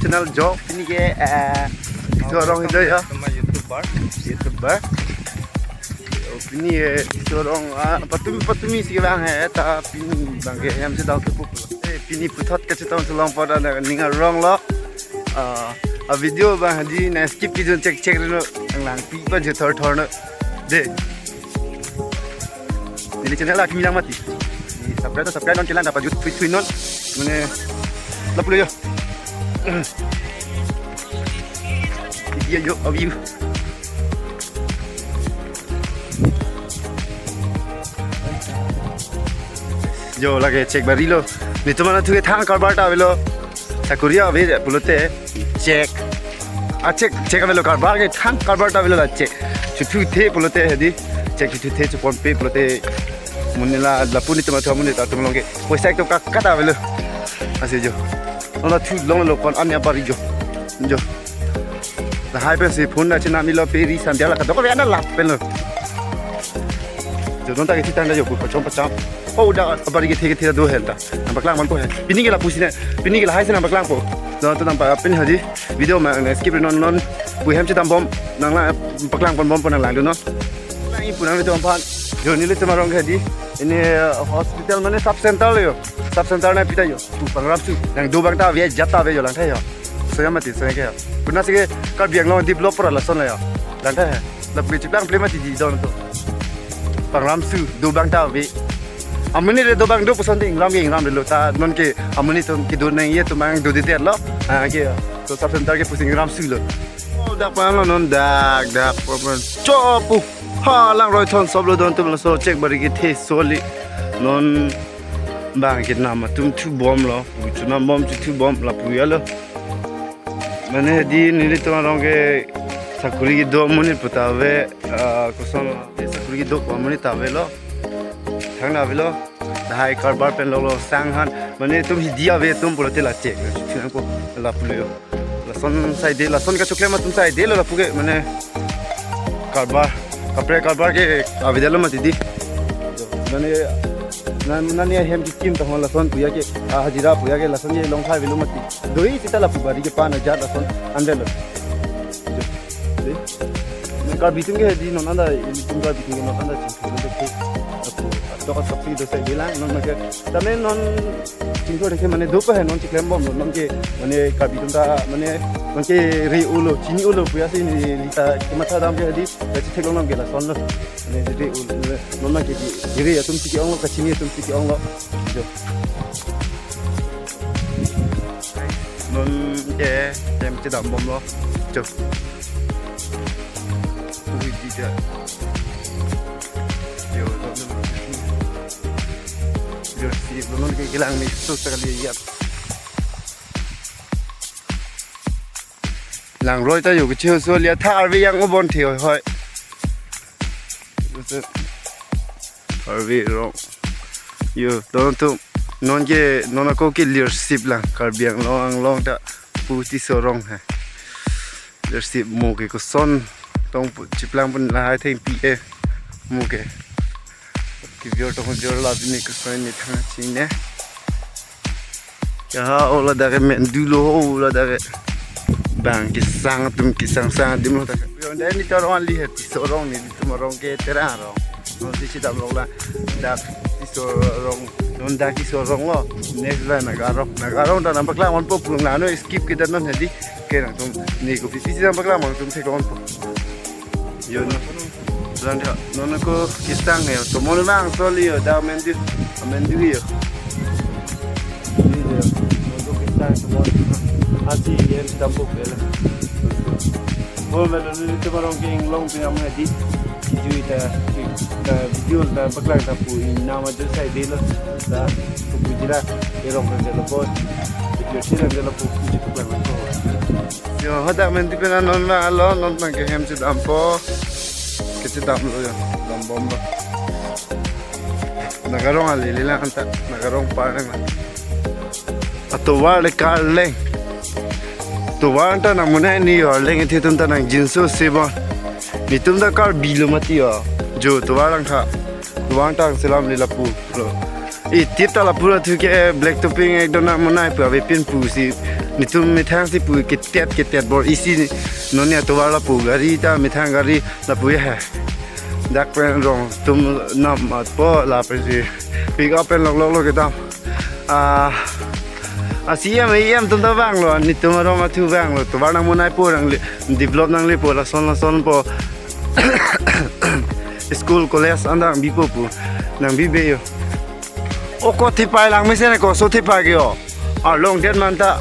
channel Jo. Ini ke seorang itu ya. Sama YouTuber. Ini seorang patumi sih bang tapi bang yang sedang tutup. Ini putat ke setahun selang pada ningal rong lo. Video bang di skip video cek dulu lang pipa je thor deh. Ini channel lagi bilang mati. Subscribe non channel dapat tweet non. Mana lapul yo. Dia yo view. Jo lagi cek barilo. Itu mana tuh thang karbar ta velo. Sakuria ave bulote cek. Cek velo karbar ke thang karbar ta velo cek. Chutu the bulote hedi. Cek chutu the chupon pe bulote. Munila lapuni tuma thamuni ta tumlonge. Poisa ekto kata velo. Asih jo. Nona tu long lo kon anya bari jo. Jo. The high pass phone na china milo peri sandiala ka doko ana lap pelo. Jo don ta ke titanda jo ko pacham. Oh dah bari ke theke do helta. Nampak lang man ko hai. Pini ke la pusina. Pini ke la hai se nampak lang po. Don to nampak pin haji video ma skip non bu hem chitam bom nang la nampak lang pon bom pon lang do no. Lang i punang to ampan. Jo ni le tamarong haji. Ini hospital mana sub center yo. Sub center na pita yo. Tu pangrap su. Yang do bang ta vie jata ve yo lang thai yo. Saya mati saya ke yo. Puna sige kar biang lo developer la son la yo. Lang thai. La pu chiplang play mati di don to. Pangram su do bang ta ve. Amuni le do bang do pusanding lam de lo ta non ke amuni to ke do nang ye to mang do de ter lo. Ke to sub center ke pusing ram su lo. Oh dak pa lo non dak problem. Chopu. Ha lang roi thon sob lo don tum lo so check bari ke the soli non bang ke nama tum tu bom lo tu nam bom tu bom la pu ya lo mane di ni to rong ke sakuri ki do muni putave ko son sakuri ki do muni tave lo thang na ve lo dai karbar pen lo sang han mane tum hi dia ve tum polote la check tu ko la pu yo la son sai de la son ka chokle ma tum sai de lo la pu ke mane karbar kapre karbar ke avidelo mati di nani hem ki kim ta hola son puya ke hajira puya ke lason ye long khai velo mati doi sita la pubari ke 5000 lason andelo de kar bitung ke di non anda tum kar bitung non anda chim ke to ka sapi do sai bilang non ke tamen non chingko de ke mane do pa hai non chiklem bom non ke mane kar bitung ta mane non ke ri ulo chini ulo puya se ni lita ke mata dam ke di chi theklong nam ke la son lo ne ri ulo non ma ke di ri ya tum chi ong lo ka chini tum chi ong lo jo non ke tem chi dam bom lo jo ui di ja yo si non ke kilang ni su sekali ya lang roi ta yo ke cheu so lia thar vi yang obon theu hoi arvi ro yo don tu non ke non ko ke leadership lang kar biang long ta pu ti so rong ha leadership mo ke ko son tong pu chiplang pun la hai theng pi e mo ke ki vio to jor la ni ko sai ni thang chi ne ya ola da ke men du lo ola da ke bang kisang di mana tak? Yang ni orang lihat di sorong ni, di sorong ke terang orang. Nanti kita berlalu dak di sorong, non dak di sorong lo. Next lah nagarong dan nampak lah man po pulang lano skip kita non jadi kena tum ni ko pisi nampak lah man tum se kon po. Yo no. Lang dia, non ko kisang ya, to mon bang soli yo dak mendu yo. Ni dia, non ko kisang semua. Así bien tampoco vela. Bueno, ni te barang ke long pe am hadi. Juita video da baklang ta pu nama je sai de la da pu bujira erong de la bot. Video sila de la pu ji pu baklang ko. Yo hada men di pena non na alo non man ke hem se dampo. Ke se dam lo yo dam bomba. Nagarong ali lila anta nagarong pa na. Ato wale kaleng. तो वांटा ना मुने नहीं और लेंगे थे तुम ता ना जिंसो सेवा नहीं तुम ता कार बिलो मती हो जो तो वांटा था तो वांटा सलाम ले लापू ये तीर्था लापू ना थी के ब्लैक टॉपिंग एक दोना मुना है पे अभी पिन पूसी nitum mithang si pu kitet bor isi nonia towar la pu gari ta mithang gari la pu ya dak pen rong tum nam mat po la pe si pick up pen lok ke tam siam em tum ta wang lo nitum rong tu wang lo towar nang monai po rang develop nang le po la son po school college andang bi po pu nang bi be yo o ko thi pai lang me se ko so thi pai ke yo long dead man ta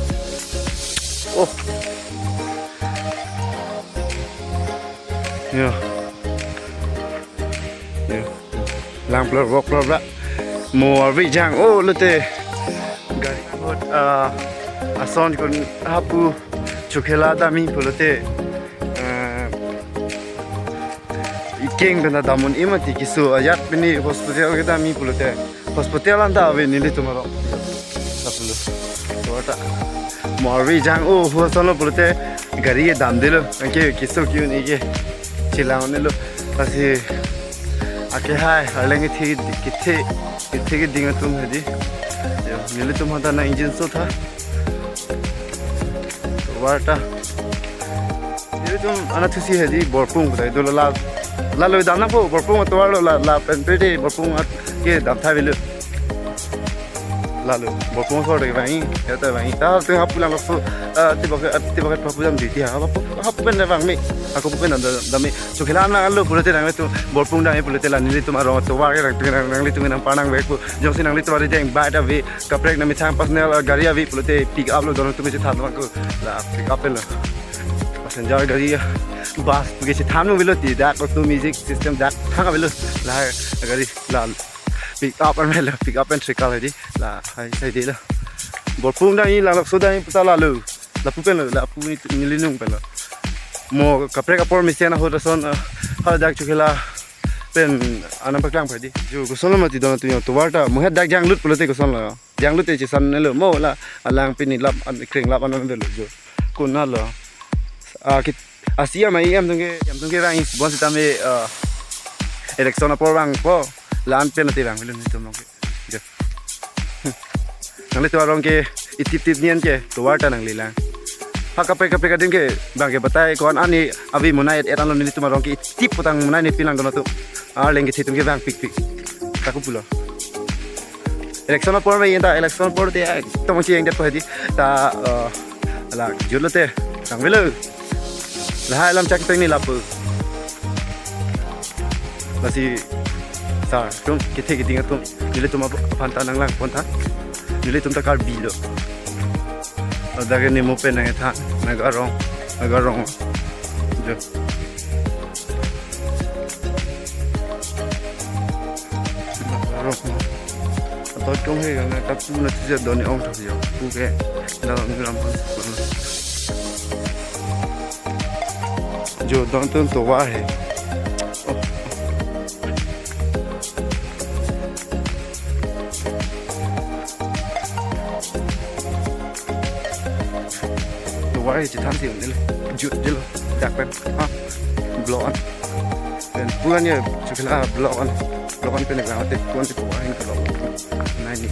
oh yeah lang plot rock plot la mo ri jang oh lute gari hot ason kon hapu chukela da mi polote iking dana damun imati kisu ayat bini hospital ke da mi polote hospital anda ave nili tumaro sapulu tota mori jang oh hosono polote gari ye dam dilo ke kisu kyu ni ke chilaone lo pasi ake hai halengi thi ke dinga tum hadi nili tum hada na engine so tha warta nili tum ana thusi hadi borpung budai do la lo dam na po borpung to lo la pen pe de borpung ke dam tha belu lalu borpung so de vai ya ta vai ta tu hap pulang so tiba ke propusam di dia hap pen de bang mi aku pen da mi so khela na lo pulate nang tu borpung da e pulate la nili tum aro to wa ke nang li tum nang panang ve ku jong sin nang li to ri jeng ba da ve kaprek na mi thang personal gari avi pulate pick up lo don tu mi tha ku la pick up lo passenger gari bus tu ke tham no velo ti da ko tu music system da thang velo la gari la pick up and trickle di la hai sai di la borpung da ni la so da ni puta la lu la pu pen la pu ni linung pen mo kapre kapor mi sena ho son ha dak chukela pen anam paklang phadi ju ko son mati don tu to warta mo head dak jang lut pulote ko son la jang lut te chi san ne lo mo la alang pin ni lap an kring lap an de lo jo ko na lo ki asia mai yam tungge rang bon sita me election por bang po lan pen ti bang belum itu mong ke nang le to rong ke itip nian ke to warta nang lilang ha kape ka din ke bang ke batai kon ani avi munai et an lo ni tu marong ke itip putang munai ni pilang dono tu leng ke thitung ke bang pik ta ku pulo election por me yenda election por de to mo chi eng de po hedi ta la julote tang velo la lam chak peng ni lapu masih sa tum kita kita tum nilai tum apa nang lang pon tha nilai tum takar bilo ada ke ni mo pe nang tha nagarong jo atau tum he ga ta pu na ti do ni ong tha yo pu ke na ngram pon jo don tum to wa he wari chỉ tham thiểu nữa juột chứ lo đặc biệt ha blog dan bukannya juga blog pen yang ada tuan itu orang kalau naik ni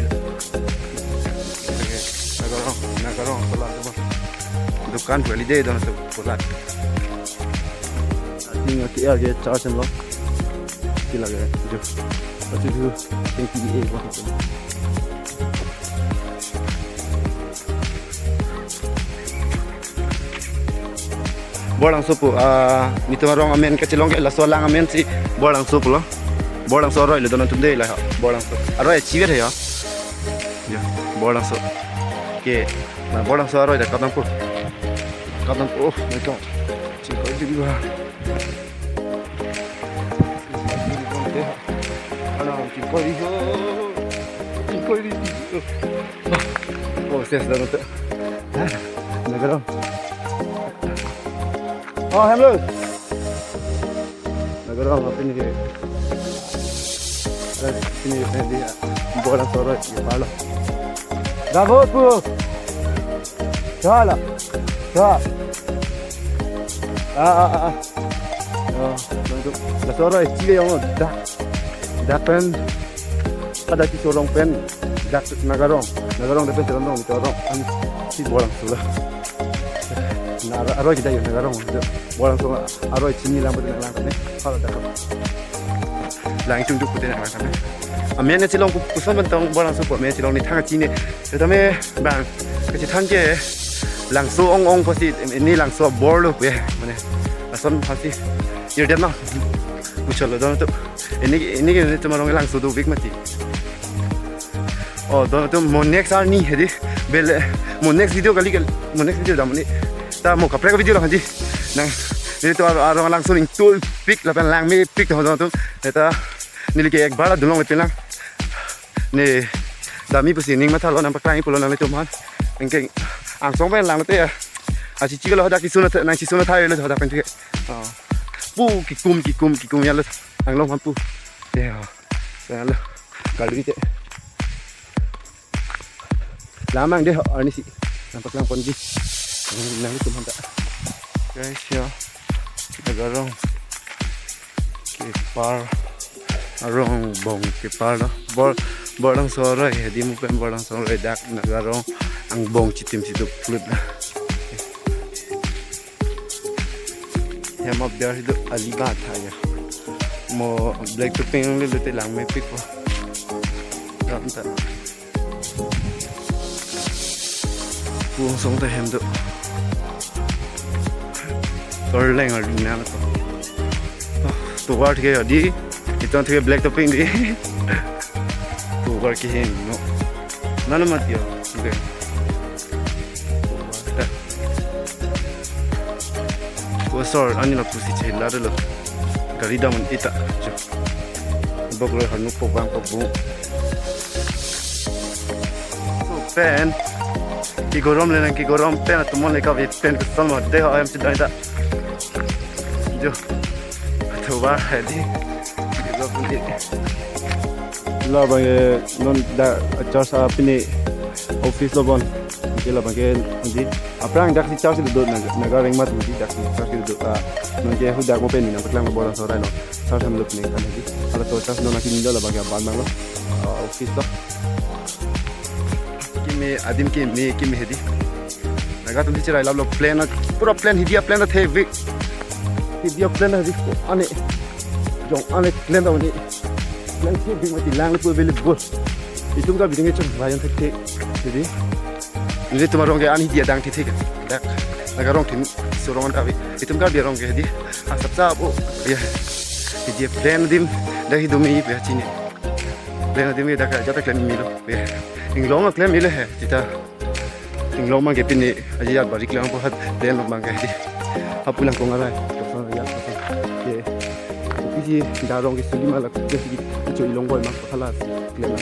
nagarong pelan tu dukan beli deh dan tu pelan ini ngerti aja charge lo kila ke jo pasti tu yang tinggi waktu bolang supu nito marong amen kacilong ke la solang amen si bolang supu lo bolang so roi le don tum de la bolang so aroi chivet he yo bolang so ke na bolang so roi da kadam pu oh my god chi ko di ba ana chi ko di oh ses da no te na garo oh hello nagarong apa ni dia ini dia bola soro ya palo bravo pu chala cha oh untuk la soro chiga yang da pen ada ti sorong pen dak nagarong dapat terondong itu orang kan si bolang sudah aroi kita yang nagarong bolang sudah aroi sini lambat lang kan kalau dak lang chung chung putih lang kan amnya cilong kusan bentong bolang supo me cilong ni tang sini tetapi bang kecil tangke langsung ong pasti ini langsung bor lu ya mana ason pasti dia mah ucap lo tuh ini cuma orang langsung tuh big mati oh tuh mau next hari nih jadi bel mau next video kali mau next video dah mana ta mau kapre video lah haji nang ini tuh orang langsung itu pick lah lang me pick tuh itu ini kayak bala dulu nggak pelang nih dami pasti ning mata lo nampak lain pulau nang itu mah engkau angsong pen lang itu ya aci ciga lo ada kisuna nang kisuna thai lo ada pen tuh pu kikum ya lo ang lo mampu ya lo kali itu lamang deh ini sih nampak lang pon nang itu mantap guys ya nagarong kepar arong bong kepar lo borang sore ya di muka borang sore dak nagarong ang bong citim situ flut lah ya mau biar itu alibat aja mau black topping lu tu lang me pick po ramta buong song ta hem tu torleng ar dina to to war thike di iton thike black topping di to war ki hen no nana mat yo okay sor ani la pusi che la de lo gari da man ita jo bok lo hanu po bang po bu so pen ki gorom pen to mon le ka pen ko son ma de ha am che da jo to ba ha di go bu di la ba non da charge apni office lo bon kila bagian nanti apa yang dak di charge itu naga ring mat nanti dak di charge itu nanti aku dak mau penin nampak lang bola sore no charge sama lupa nih kan nanti kalau tuh charge no nakin jauh lah bagian bandang lo office lo kimi hedi naga tuh cerai lalu plan pura plan hidia plan tuh heavy hidia plan hedi ane jong ane plan tuh ini plan heavy mati lang lupa beli bol itu nggak bidangnya cuma bayang tete jadi ini tuh marong kayak ani dia dang titik dak nagarong tim sorong tapi itu nggak dia rong kayak di asap sapu ya dia plan dim dah hidumi ya cini plan dim dah kayak jatuh klaim milo ya inglong klaim milo ya kita inglong mah kepin ni aja ya balik lang buat plan lo bang kayak di apa lang kong alai kosong ya kosong ya tapi sih darong ke sini malah jadi itu ilong boy mah kalah klaim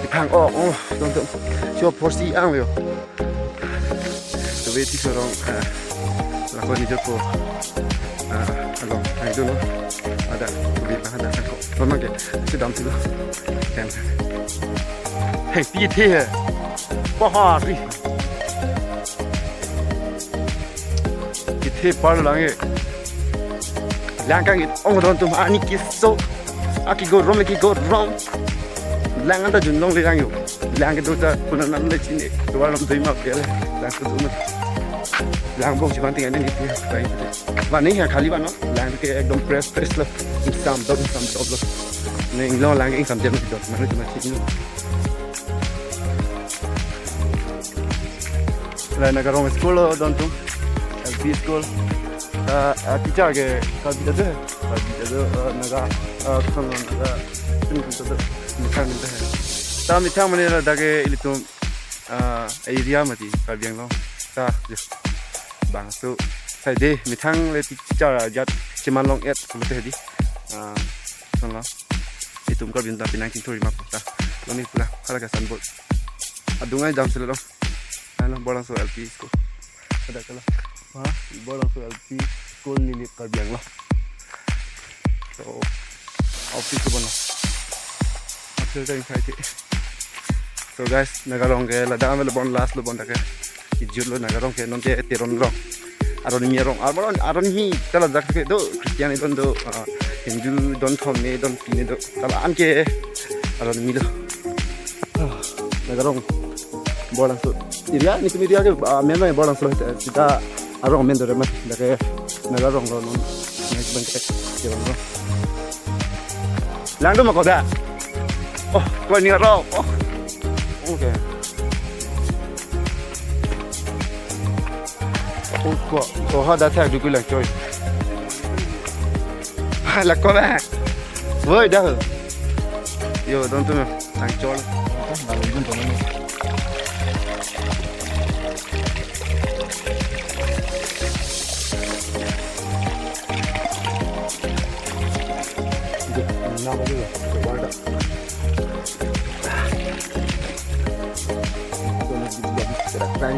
hàng untuk coba porsi ang yo tapi itu orang lakukan itu po agak itu loh ada lebih bahan dasar kok memang kayak sedang itu kan hei pite bahar sih pite palu langit langkang itu orang tuh ani kisah aki gorong lang anda junong le lang yo lang itu ta punan nan le chini tuan lam doi ma pele lang tu ma lang bong si banting ane ni tu bai ba ni ha khali ba no lang ke ekdom press la sam dog lo ne inglo lang ing sam jem ti dot ma ni ma chi ni la nagarong school don tu LP school teacher ke ka bi de naga kan naga tu mitang itu, tapi mitang mana ada dage itu area mati kalbiang lo, ta, bang tu, saya deh mitang le cara jat cuman long et seperti tadi, lo, itu muka bintang pinang cintu lima puluh, lo ni pula kalau kesan bol, adungan jam selalu, lo bolang so LP school, ada kalau, bolang so LP school ni kalbiang lo, so office tu bolang. So guys, nagarong ke ladang amel bon last lo bon take ijur lo nagarong ke non ke teron rong aron mi rong aron mi tala dak ke do Christian itu do hindu don thom me don pine do kala an ke aron mi do nagarong bolang so iria ni kumi dia ke memang bolang so kita arong men do re mas dake nagarong ron next bank ke jalan ro lang do makoda oh ko ni ro oh okay oh ko hada tag du kulang coy là có bé với đó yo don tu thằng cho là luôn tụi nó nào bây giờ cái bao đó cái đặt tay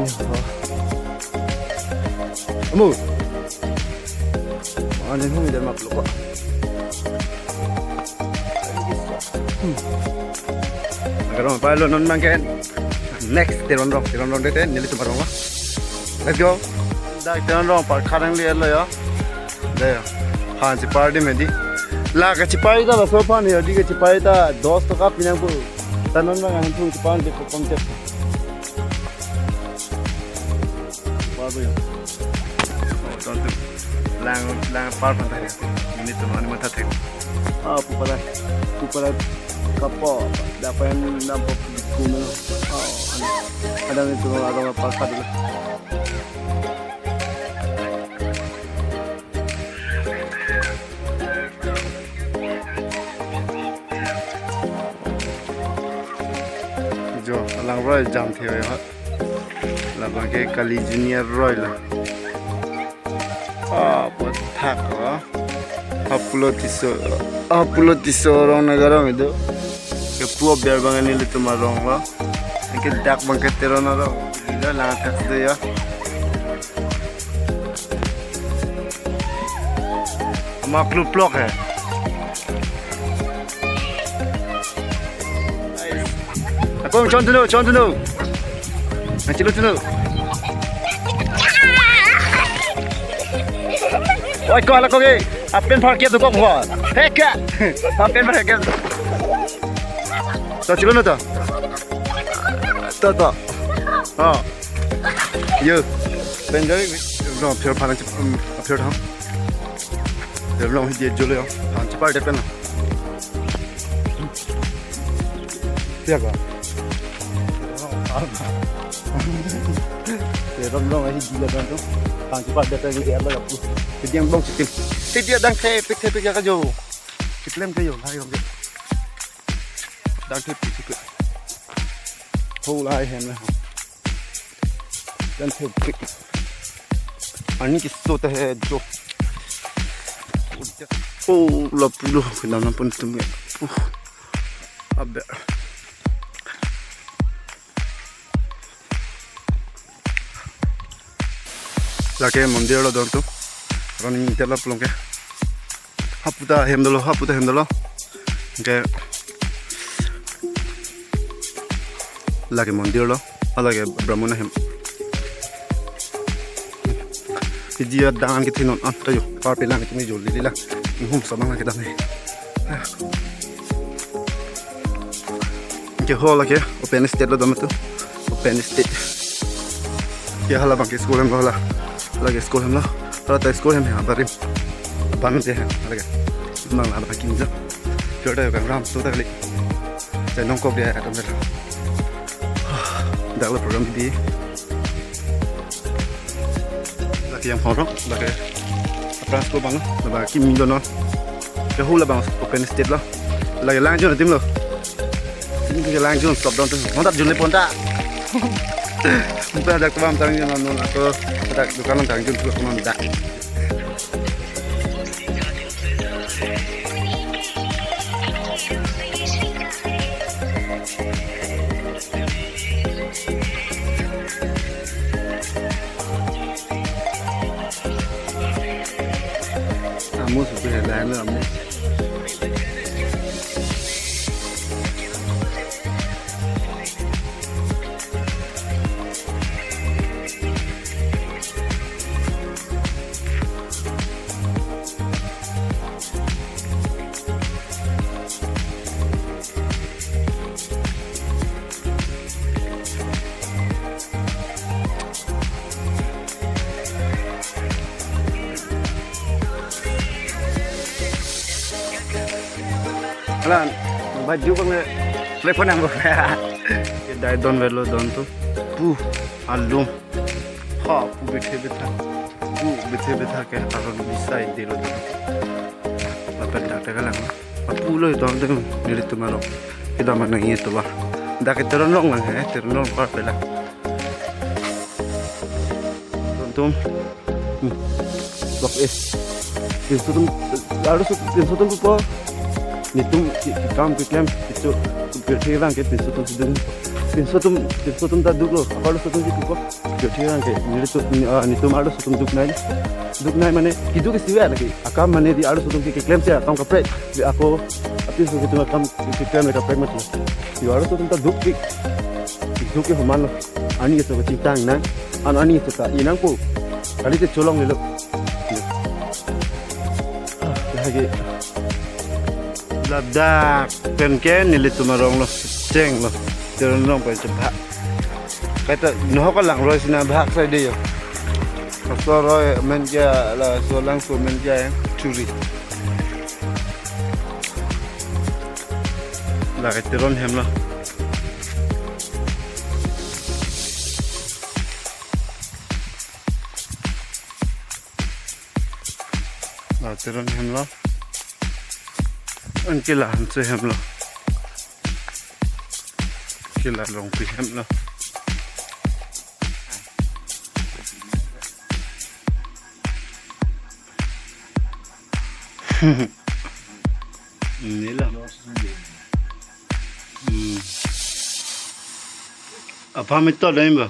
mu anh không đi mặc lụa Nagarong palo non mangken next tiron rong dete nili tumarong wa let's go da tiron rong par kharang le lo yo de han si party mendi la ka chipai da so pa ni di ka chipai da 10 taka pinang bu tanon ma han thu chipan de ko kom te ba bu yo don tu lang par pa ta ni tu ani mata the pupala kapo dapat nampak kuno ada itu ada pasar dulu jo lang roy jam theo ya la bangke kali junior roy la buat thak Apulot tiso orang negara itu ke puak biar bangan ini tu marong lo ke dak bangket teron lo gila langat tu ya makhluk plok ya aku contoh dulu nanti lu dulu oi kau lah kau ke apen parkir tu kau buat heka apen parkir tak cilon tu tak yo pendai no pure palang pure dah belum dia jual ya cepat depan siapa belum lagi gila kan tu cepat depan dia ada apa jadi yang bong sikit dia dang tepik ya kajo kitlem kayo hai om dang tepik sikit hole hai hen dan tepik ani kisso ta hai jo oh la pulo kenapa pun tu abe lagi mandir lo don tu running tela pulong ke haputa hemdolo ke lagi mandir lo alage brahmana hem dia dangan ke tinon anta yo par pelang ke mi jol lila hum samang ke dame ke hola ke open state lo dam tu open state ke hala bang ke school em hala lagi school em lo Kalau tak sekolah ni, apa rim? Panen je, lagi. Mang lah, apa kimja? Jodoh yang ram, tu tak lek. Jadi nongkop dia akan ber. Dah lah program ini. Lagi yang horok, lagi apa sekolah bang? Lagi kimja non. Kehula bang, open state lah. Lagi lanjut nanti lo. Ini kita lanjut stop down tu. Mantap jumlah ponta. Mungkin ada kebam tanggung non atau ada dukanan tanggung tu kemana tak? Amus sudah lain lah amus. baju bang telepon yang gue dai don velo don tu pu alum ha pu bethe betha ke aron bisai dilo bapak dak kalang pu lo don tu nili tu maro kita mana itu bah dak terong lang terong par pela tum bak Pinsutum harus pinsutum po nitum kam kiam itu bertiran ke pinsutum tak dulu kalau sutum itu po bertiran ke nitum harus sutum duk naik mana itu ke siwa lagi akam mana di harus sutum ke klaim saya kam kapre aku tapi sutum itu kam klaim mereka kapre mati di harus sutum tak duk ke human ani itu cintang nang ani itu tak inang po kali itu colong dulu lagi ladak ken nili tumarong lo ceng lo terong pa cepat kata noh ko lang roy sina bahak sa dia so roy menja la so lang so menja curi la teron hem lo teron hem lo an kila han se hem lo kila long pi hem lo ni la apa mit to dai ba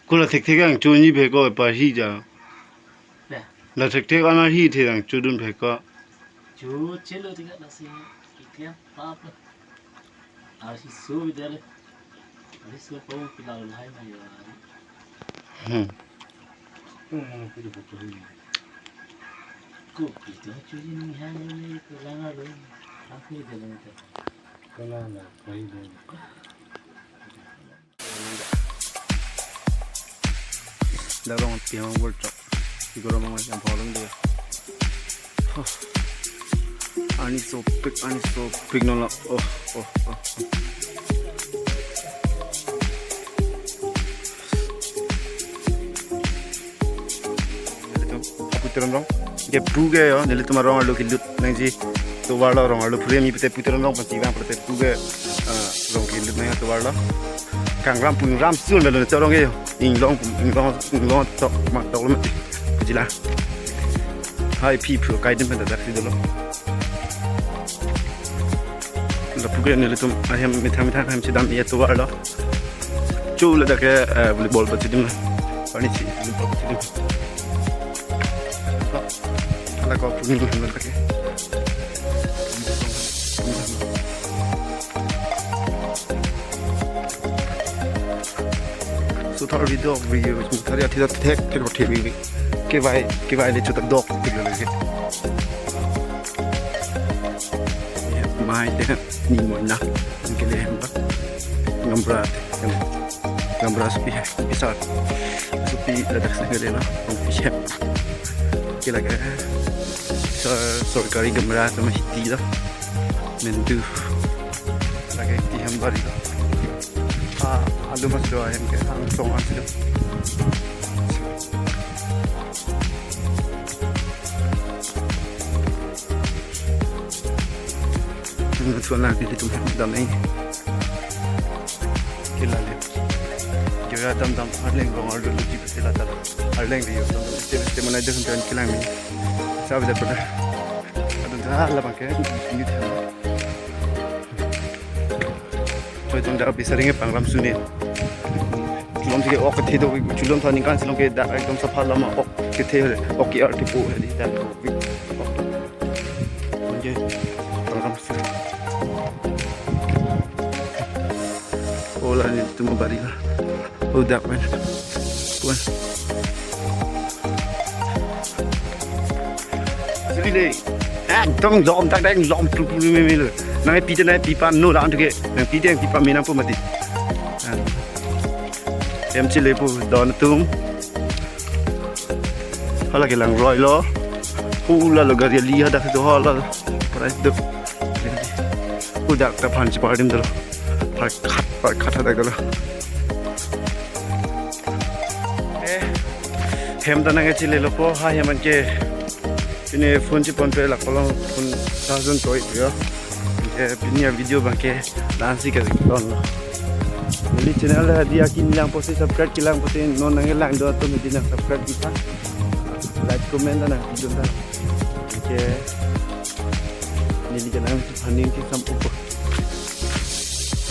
kula thik ang chu ni be ko pa hi ja la thik ana hi the ang chu dun be ko chu chelo tiga nasi ikan pap arsi su vidale arsi su pau pilau lai mai ku itu chu ni hang ni ko langa lo aku jalan itu kolana pai lo darong piang workshop siguro mga yang polong dia ani so pig no la aku terang dong ke puge yo nili tumarong alu kilut nang ji to wala rong alu frame ni pete puterang dong pasti bang pete puge rong kilut nang to wala kang ram pun ram sul melo torong yo inglong tok mak tok lo mati jila hai people kai dem pada dak sidolo la puge nili tum ayam mitham ham sidam ye to wala chula dak volleyball pati dim pani si volleyball pati dim ala ko pun ngi ham dak so thar video thar ya thira thek ko thebi ke vai le chutak dok video lagi mai de ni mo na ke le hamba ngambra spi isar spi la dak sagale na pishep ke la sorkari gamra sama hiti da mentu lagi di hamba ri alu mas doa yang ke hang song asli tuan lagi di tempat damai kila le jura dam arleng gong ardo luji pesela tar arleng dio dam este mana de huntan kila mi sabe de pada ada la pakai ini tha so itu dah bisa ringe pangram suni chulom sike ok the do chulom thani kan silong ke da ekdom sapha lama ok ke the ok ar tipu di dan je pangram suni ola ni tu mabari lah udah men puan sini dong zom tak dang zom tu me le nang pi de pipa no la antuke nang pi de pipa me nang pu mati em chi le pu don tum hala ke lang roi lo Pula lo gari lihat dah tu hal lah. Parai tu. Udah tak panci parim tu. Par kata dah tu. Hem tanah kecil le lopo ha hem anke. Ini phone ci pon pe la kolong phone thousand toy ya. Ini video bangke dansi ke don. Jadi channel dia kin lang post subscribe kilang post non nang lang do to medina subscribe kita. Like comment na video ta. Oke. Ini jangan funding ke sampai po.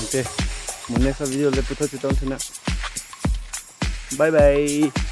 Oke. Next video le putar kita sana. Bye bye.